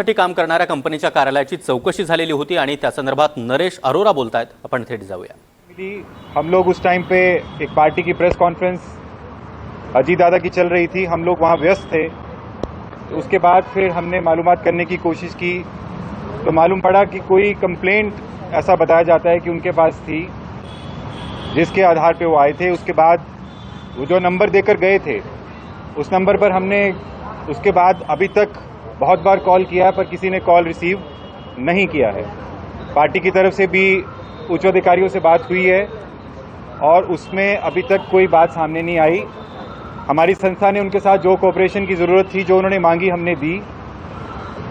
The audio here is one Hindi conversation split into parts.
साठी काम करणाऱ्या कंपनीच्या कार्यालयाची चौकशी झालेली होती आणि त्या संदर्भात नरेश अरोरा बोलतायत। आपण थेट जाऊया। हम लोग उस टाइम पे एक पार्टी की प्रेस कॉन्फ्रेंस अजीत दादा की चल रही थी, हम लोग वहाँ व्यस्त थे। उसके बाद फिर हमने मालूमात करने की कोशिश की तो मालूम पड़ा कि कोई कंप्लेंट ऐसा बताया जाता है कि उनके पास थी, जिसके आधार पे वो आए थे। उसके बाद वो जो नंबर देकर गए थे उस नंबर पर हमने उसके बाद अभी तक बहुत बार कॉल किया है, पर किसी ने कॉल रिसीव नहीं किया है। पार्टी की तरफ से भी उच्च अधिकारियों से बात हुई है और उसमें अभी तक कोई बात सामने नहीं आई। हमारी संस्था ने उनके साथ जो कोऑपरेशन की ज़रूरत थी, जो उन्होंने मांगी, हमने दी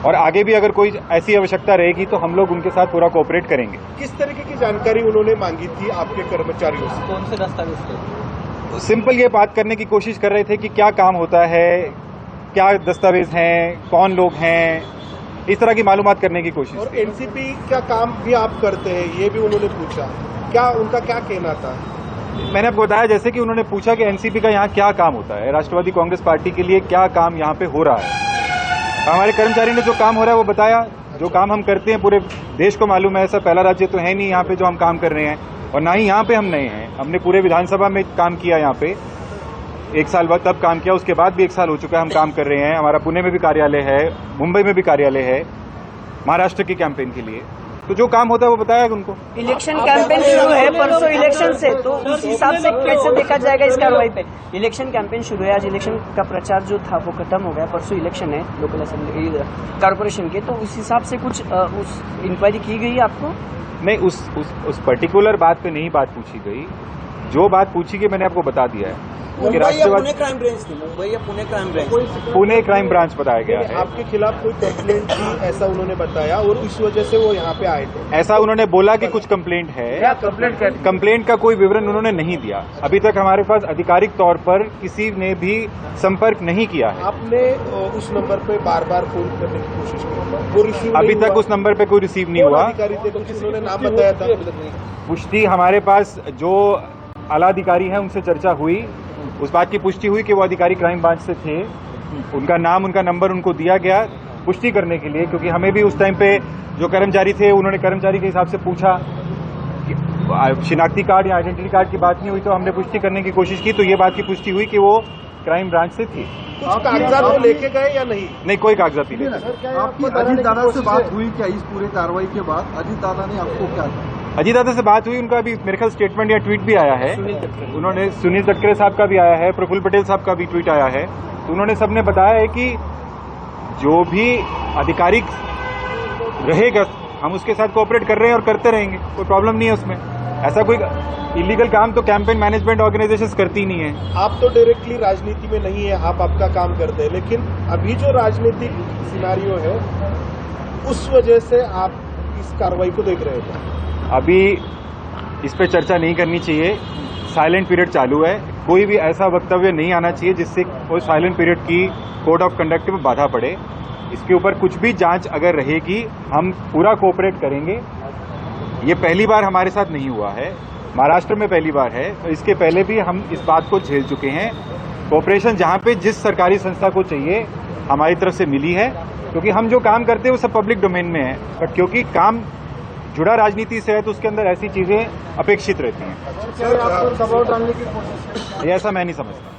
और आगे भी अगर कोई ऐसी आवश्यकता रहेगी तो हम लोग उनके साथ पूरा कोऑपरेट करेंगे। किस तरीके की जानकारी उन्होंने मांगी थी आपके कर्मचारियों से? कौन से दस्तावेज थे? सिंपल ये बात करने की कोशिश कर रहे थे कि क्या काम होता है, क्या दस्तावेज हैं, कौन लोग हैं, इस तरह की मालूमात करने की कोशिश। और एनसीपी का काम भी आप करते हैं, ये भी उन्होंने पूछा। क्या उनका क्या कहना था? मैंने आपको बताया, जैसे कि उन्होंने पूछा कि एनसीपी का यहाँ क्या काम होता है, राष्ट्रवादी कांग्रेस पार्टी के लिए क्या काम यहाँ पे हो रहा है। हमारे कर्मचारी ने जो काम हो रहा है वो बताया। जो काम हम करते हैं पूरे देश को मालूम है, ऐसा पहला राज्य तो है नहीं यहाँ पे जो हम काम कर रहे हैं, और ना ही यहाँ पे हम नए हैं। हमने पूरे विधानसभा में काम किया, यहाँ पे 1 साल बाद तब काम किया, उसके बाद भी 1 साल हो चुका है हम काम कर रहे हैं। हमारा पुणे में भी कार्यालय है, मुंबई में भी कार्यालय है, महाराष्ट्र की कैंपेन के लिए। तो जो काम होता है वो बताया उनको। इलेक्शन कैंपेन शुरू है परसों इलेक्शन से, तो उस हिसाब से कैसे देखा जाएगा इस कार्रवाई पे? इलेक्शन कैंपेन शुरू है, आज इलेक्शन का प्रचार जो था वो खत्म हो गया, परसों इलेक्शन है लोकल असेंबली कारपोरेशन के, तो उस हिसाब से कुछ उस इंक्वायरी की गई आपको? नहीं, उस पर्टिकुलर बात पे नहीं बात पूछी गई। जो बात पूछी गई मैंने आपको बता दिया है कि राष्ट्रवादी पुणे क्राइम ब्रांच थी, मुंबई या Pune crime branch? Pune crime branch बताया गया है। आपके खिलाफ कोई कंप्लेंट थी ऐसा उन्होंने बताया और इस वजह से वो यहाँ पे आए थे? ऐसा उन्होंने बोला कि कुछ कंप्लेंट है। कंप्लेंट का कोई विवरण उन्होंने नहीं दिया। अभी तक हमारे पास आधिकारिक तौर पर किसी ने भी संपर्क नहीं किया है। आपने उस नंबर पे बार बार फोन करने की कोशिश की, वो रिसीव अभी तक उस नंबर पे कोई रिसीव नहीं हुआ। अधिकारी थे तो किसी ने नाम बताया था? पुष्टि हमारे पास जो आला अधिकारी हैं उनसे चर्चा हुई, उस बात की पुष्टि हुई कि वो अधिकारी क्राइम ब्रांच से थे। उनका नाम, उनका नंबर उनको दिया गया पुष्टि करने के लिए, क्योंकि हमें भी उस टाइम पे जो कर्मचारी थे उन्होंने कर्मचारी के हिसाब से पूछा कि शिनाख्ती कार्ड या आइडेंटिटी कार्ड की बात नहीं हुई, तो हमने पुष्टि करने की कोशिश की, तो ये बात की पुष्टि हुई कि वो क्राइम ब्रांच से थी। कुछ कागजात वो लेके गए या नहीं? नहीं, कोई कागजात नहीं लेके। आपकी अजीत दादा से बात हुई क्या इस पूरे कार्रवाई के बाद? अजीत दादा ने आपको क्या कहा? अजीत दादा से बात हुई, उनका अभी मेरे ख्याल स्टेटमेंट या ट्वीट भी आया है। उन्होंने सुनील तटकरे साहब का भी आया है, प्रफुल्ल पटेल साहब का भी ट्वीट आया है। तो उन्होंने सबने बताया है कि जो भी आधिकारिक रहेगा हम उसके साथ कोऑपरेट कर रहे हैं और करते रहेंगे, कोई प्रॉब्लम नहीं है उसमें। ऐसा कोई इलीगल काम तो कैंपेन मैनेजमेंट ऑर्गेनाइजेशंस करती नहीं है। आप तो डायरेक्टली राजनीति में नहीं है, आप आपका काम करते हैं, लेकिन अभी जो राजनीतिक सिनारियो है उस वजह से आप इस कार्रवाई को देख रहे थे। अभी इस पे चर्चा नहीं करनी चाहिए, साइलेंट पीरियड चालू है। कोई भी ऐसा वक्तव्य नहीं आना चाहिए जिससे वो साइलेंट पीरियड की कोड ऑफ कंडक्ट में बाधा पड़े। इसके ऊपर कुछ भी जांच अगर रहेगी हम पूरा कोऑपरेट करेंगे। ये पहली बार हमारे साथ नहीं हुआ है, महाराष्ट्र में पहली बार है, तो इसके पहले भी हम इस बात को झेल चुके हैं। कोऑपरेशन जहां पे जिस सरकारी संस्था को चाहिए हमारी तरफ से मिली है, क्योंकि हम जो काम करते हैं वो सब पब्लिक डोमेन में है, बट क्योंकि काम जुड़ा राजनीति से है तो उसके अंदर ऐसी चीजें अपेक्षित रहती हैं। आपको दबाव डालने की कोशिश? ऐसा मैं नहीं समझता।